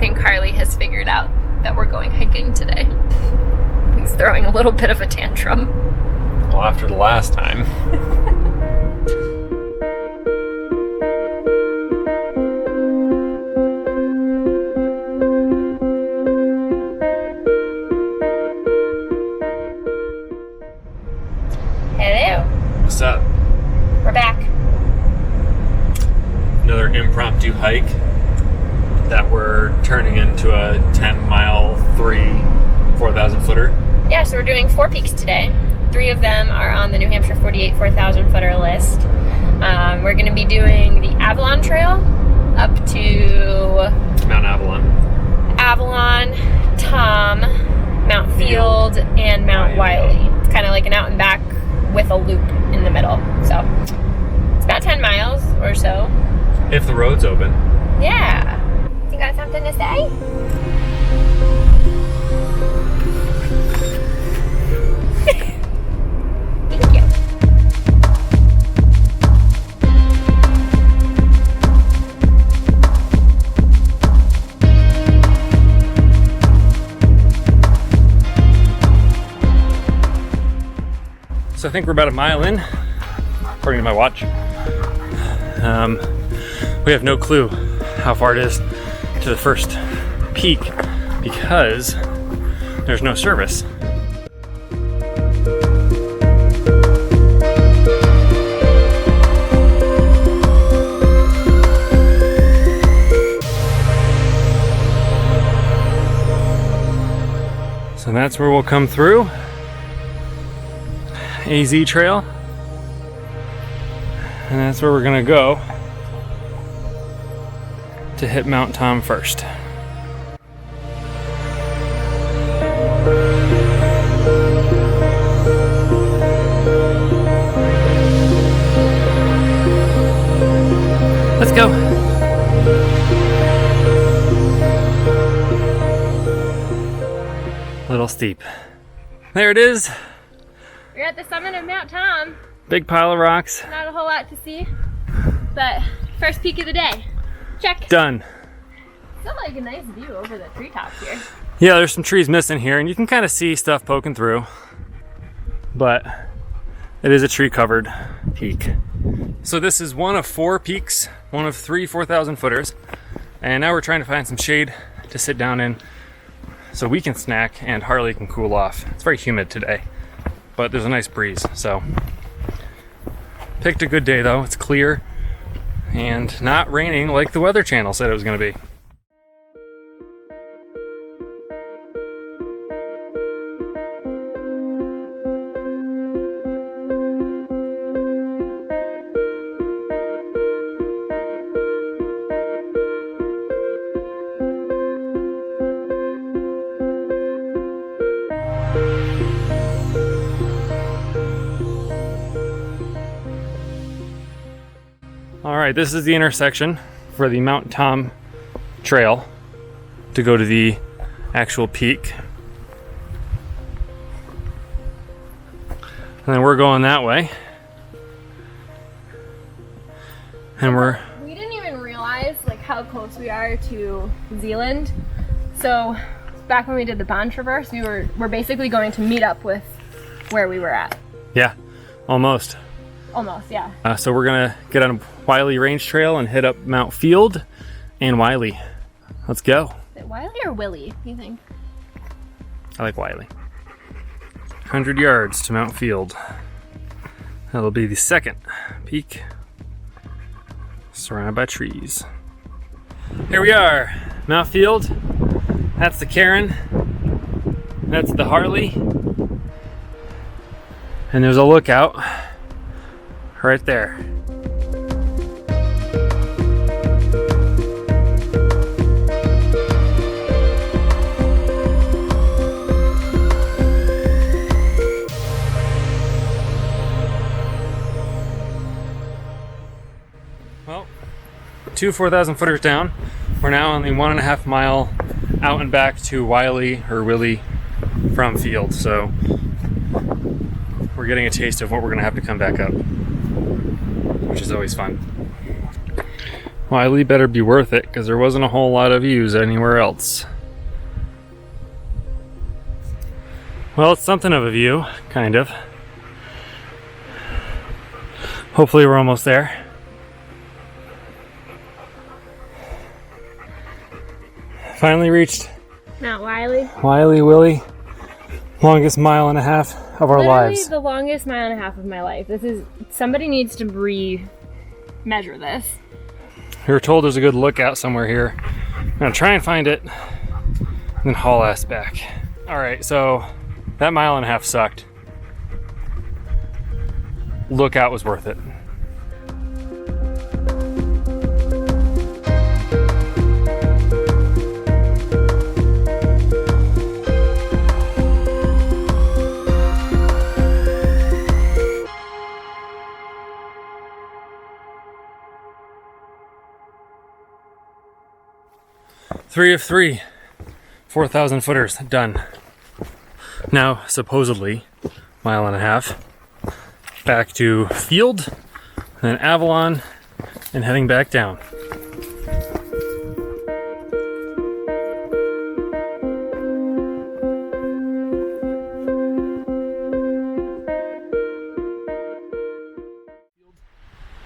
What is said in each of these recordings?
think Carly has figured out that we're going hiking today. He's throwing a little bit of a tantrum. Well, after the last time. Hello. What's up? We're back. Another impromptu hike that we're turning into a 10-mile, 4,000 footer. Yeah, so we're doing 4 peaks today. 3 of them are on the New Hampshire 48 4,000 footer list. We're going to be doing the Avalon Trail up to Mount Avalon, Tom, Mount Field, and Mount Wiley. It's kind of like an out and back with a loop in the middle. So it's about 10 miles or so. if the road's open. Yeah. You got something to say? Thank you. So I think we're about a mile in, according to my watch. We have no clue how far it is to the first peak because there's no service. So that's where we'll come through. AZ Trail. And that's where we're gonna go to hit Mount Tom first. Let's go. A little steep. There it is. We're at the summit of Mount Tom. Big pile of rocks. Not a whole lot to see, but first peak of the day. Check. Done. Still like a nice view over the treetops here. Yeah, there's some trees missing here, and you can kind of see stuff poking through, but it is a tree-covered peak. So this is one of 4 peaks, one of 3 4,000 footers, and now we're trying to find some shade to sit down in so we can snack and Harley can cool off. It's very humid today, but there's a nice breeze, so picked a good day though. It's clear and not raining like the Weather Channel said it was going to be. All right, this is the intersection for the Mount Tom trail to go to the actual peak. And then we're going that way. And we didn't even realize like how close we are to Zealand. So back when we did the Bond Traverse, we're basically going to meet up with where we were at. yeah, almost. Almost, yeah. So we're gonna get on Wiley Range Trail and hit up Mount Field and Wiley. Let's go. Is it Wiley or Willie, you think? I like Wiley. 100 yards to Mount Field. That'll be the second peak, surrounded by trees. Here we are, Mount Field. That's the Karen. That's the Harley. And there's a lookout right there. Well, 2 4,000 footers down. We're now on the 1.5 mile out and back to Wiley or Willie from Field. So we're getting a taste of what we're gonna have to come back up, which is always fun. Wiley better be worth it, because there wasn't a whole lot of views anywhere else. Well, it's something of a view, kind of. Hopefully we're almost there. Finally reached Mount Willey. Wiley, longest mile and a half of our Literally lives. the longest mile and a half of my life. Somebody needs to measure this. We were told there's a good lookout somewhere here. I'm gonna try and find it, and then haul ass back. All right, so that mile and a half sucked. Lookout was worth it. Three of three, 4,000 footers done. Now, supposedly, mile and a half, back to Field, then Avalon, and heading back down.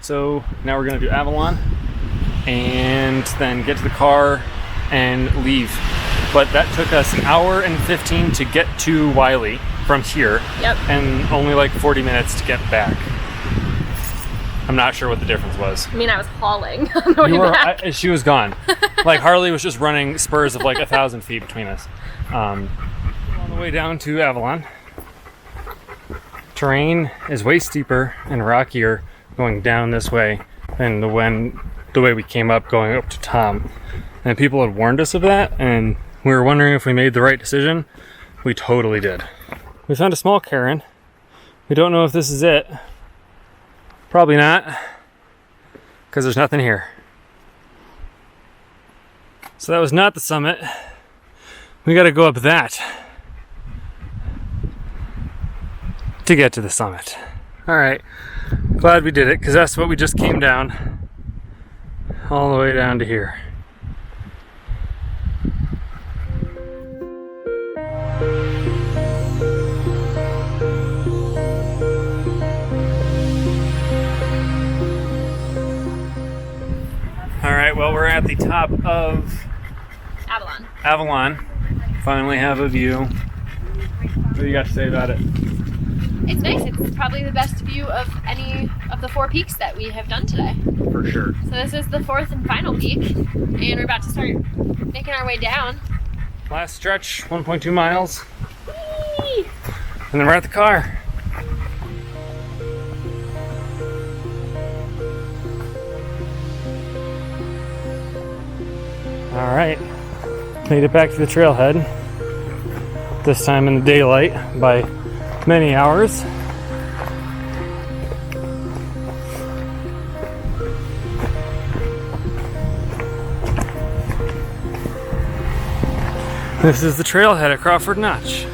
So now we're gonna do Avalon, and then get to the car and leave. But that took us an hour and 15 to get to Wiley from here. Yep. And only like 40 minutes to get back. I'm not sure what the difference was. I mean, I was hauling on the way back. She was gone. Like Harley was just running spurs of like 1,000 feet between us. On the way down to Avalon, terrain is way steeper and rockier going down this way than the way we came up going up to Tom. And people had warned us of that, and we were wondering if we made the right decision. We totally did. We found a small cairn. We don't know if this is it. Probably not, because there's nothing here. So that was not the summit. We got to go up that to get to the summit. All right, glad we did it, because that's what we just came down, all the way down to here. All right, well, we're at the top of Avalon. Finally have a view. What do you got to say about it? It's nice. It's probably the best view of any of the 4 peaks that we have done today. For sure. So this is the 4th and final peak, and we're about to start making our way down. Last stretch, 1.2 miles. Whee! And then we're at the car. All right, made it back to the trailhead, this time in the daylight by many hours. This is the trailhead at Crawford Notch.